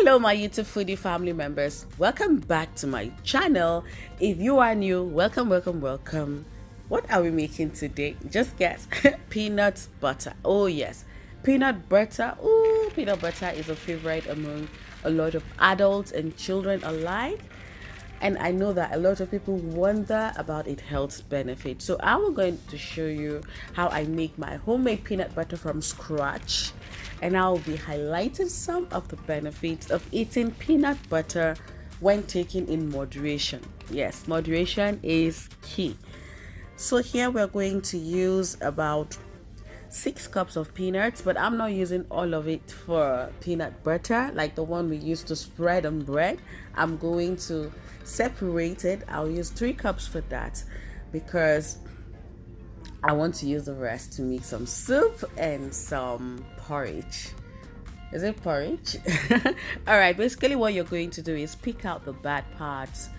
Hello my YouTube foodie family members, welcome back to my channel. If you are new, welcome. What are we making today? Just guess. Peanut butter. Oh yes, peanut butter. Oh, peanut butter is a favorite among a lot of adults and children alike, and I know that a lot of people wonder about its health benefits. So I'm going to show you how I make my homemade peanut butter from scratch, and I'll be highlighting some of the benefits of eating peanut butter when taken in moderation. Yes, moderation is key. So here we're going to use about 6 cups of peanuts, but I'm not using all of it for peanut butter like the one we used to spread on bread. I'm going to separate it. I'll use 3 cups for that because I want to use the rest to make some soup and some porridge. Is it porridge? All right, basically what you're going to do is pick out the bad parts,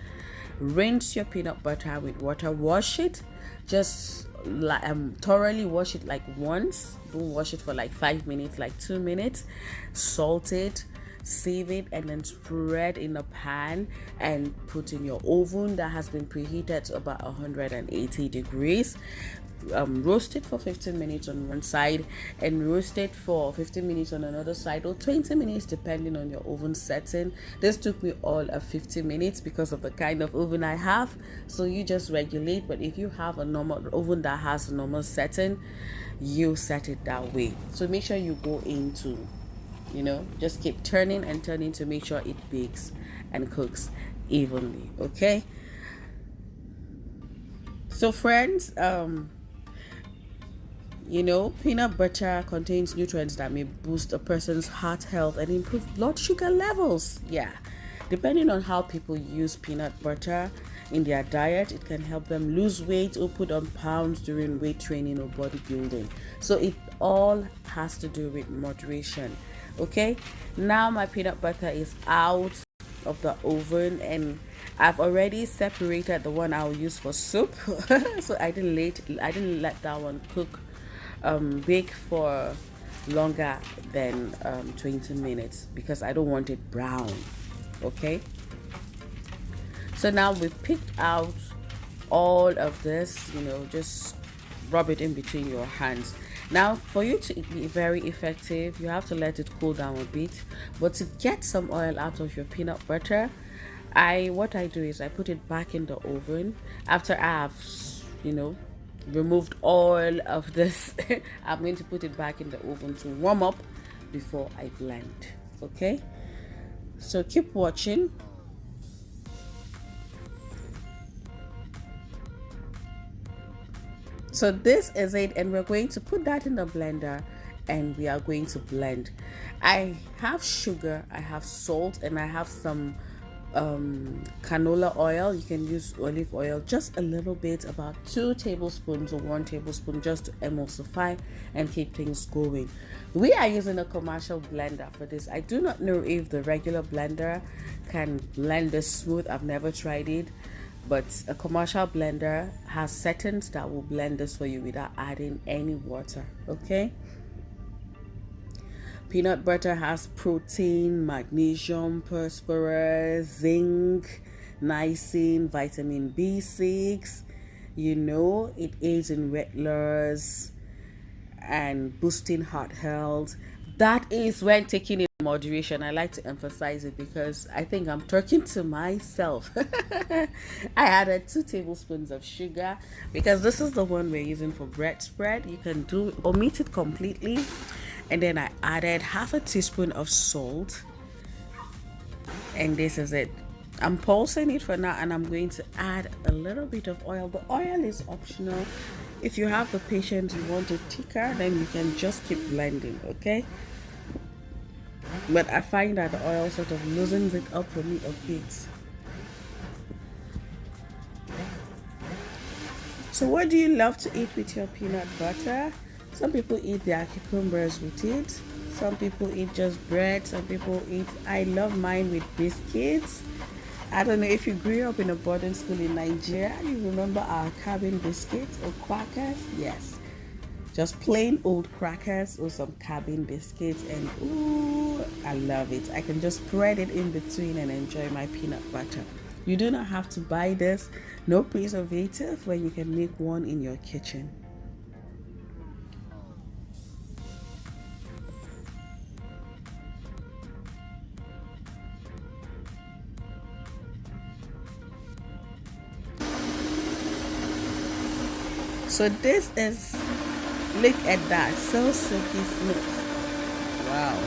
rinse your peanut butter with water, wash it, just thoroughly wash it like once. Don't wash it for like 5 minutes, like 2 minutes. Salt it, sieve it, and then spread in a pan and put in your oven that has been preheated to about 180 degrees. Roast it for 15 minutes on one side and roast it for 15 minutes on another side, or 20 minutes depending on your oven setting. This took me all of 50 minutes because of the kind of oven I have, so you just regulate. But if you have a normal oven that has a normal setting, you set it that way. So make sure you go into, just keep turning and turning to make sure it bakes and cooks evenly. Okay, so friends, peanut butter contains nutrients that may boost a person's heart health and improve blood sugar levels. Yeah, depending on how people use peanut butter in their diet, it can help them lose weight or put on pounds during weight training or bodybuilding. So it all has to do with moderation. Okay, now my peanut butter is out of the oven and I've already separated the one I'll use for soup. So I didn't let that one cook bake for longer than 20 minutes because I don't want it brown. Okay, so now we've picked out all of this, just rub it in between your hands. Now for you to be very effective, you have to let it cool down a bit. But to get some oil out of your peanut butter, what I do is I put it back in the oven after I've removed all of this. I'm going to put it back in the oven to warm up before I blend. Okay, so keep watching. So this is it, and we're going to put that in the blender and we are going to blend. I have sugar, I have salt, and I have some canola oil. You can use olive oil, just a little bit, about 2 tablespoons or 1 tablespoon, just to emulsify and keep things going. We are using a commercial blender for this. I do not know if the regular blender can blend this smooth. I've never tried it, but a commercial blender has settings that will blend this for you without adding any water. Okay, peanut butter has protein, magnesium, phosphorus, zinc, niacin, vitamin B6. It aids in weight loss and boosting heart health. That is when taking it in moderation. I like to emphasize it because I think I'm talking to myself. I added 2 tablespoons of sugar because this is the one we're using for bread spread. You can omit it completely. And then I added half a teaspoon of salt, and this is it. I'm pulsing it for now, and I'm going to add a little bit of oil. The oil is optional. If you have the patience, you want it thicker, then you can just keep blending. Okay, but I find that the oil sort of loosens it up for me a bit. So what do you love to eat with your peanut butter? Some people eat their cucumbers with it. Some people eat just bread. Some people I love mine with biscuits. I don't know if you grew up in a boarding school in Nigeria. You remember our cabin biscuits or quackers? Yes. Just plain old crackers or some cabin biscuits, and ooh, I love it. I can just spread it in between and enjoy my peanut butter. You do not have to buy this, no preservative, when you can make one in your kitchen. So this is, look at that, so silky smooth. Wow.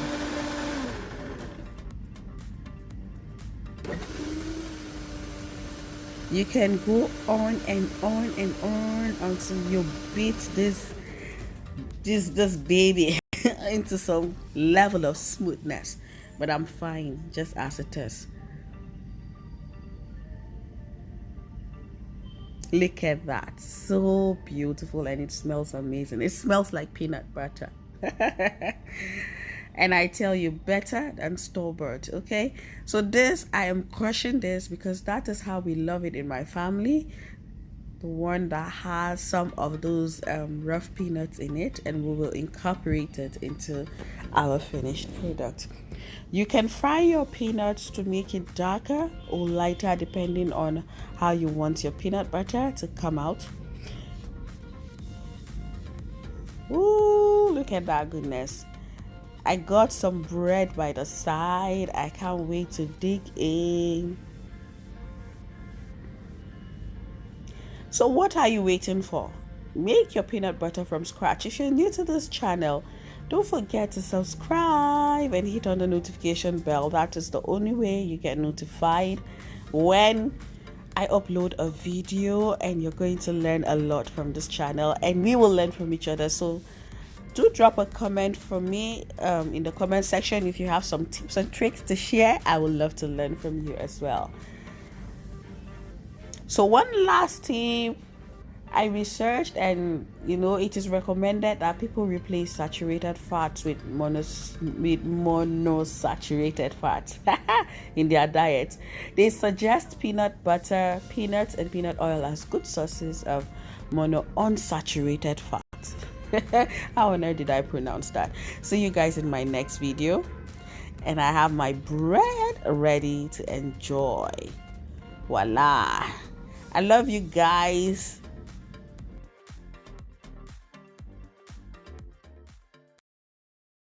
You can go on and on and on until you beat this baby into some level of smoothness. But I'm fine just as it is. Look at that. So beautiful, and it smells amazing. It smells like peanut butter. And I tell you, better than store-bought. Okay, so this, I am crushing this because that is how we love it in my family. The one that has some of those rough peanuts in it, and we will incorporate it into our finished product. You can fry your peanuts to make it darker or lighter depending on how you want your peanut butter to come out. Ooh, look at that goodness. I got some bread by the side. I can't wait to dig in. So what are you waiting for? Make your peanut butter from scratch. If you're new to this channel, don't forget to subscribe and hit on the notification bell. That is the only way you get notified when I upload a video, and you're going to learn a lot from this channel, and we will learn from each other. So do drop a comment for me in the comment section if you have some tips and tricks to share. I would love to learn from you as well. So one last tip, I researched, and it is recommended that people replace saturated fats with monosaturated fats in their diet. They suggest peanut butter, peanuts, and peanut oil as good sources of monounsaturated fats. How on earth did I pronounce that? See you guys in my next video, and I have my bread ready to enjoy. Voila. I love you guys.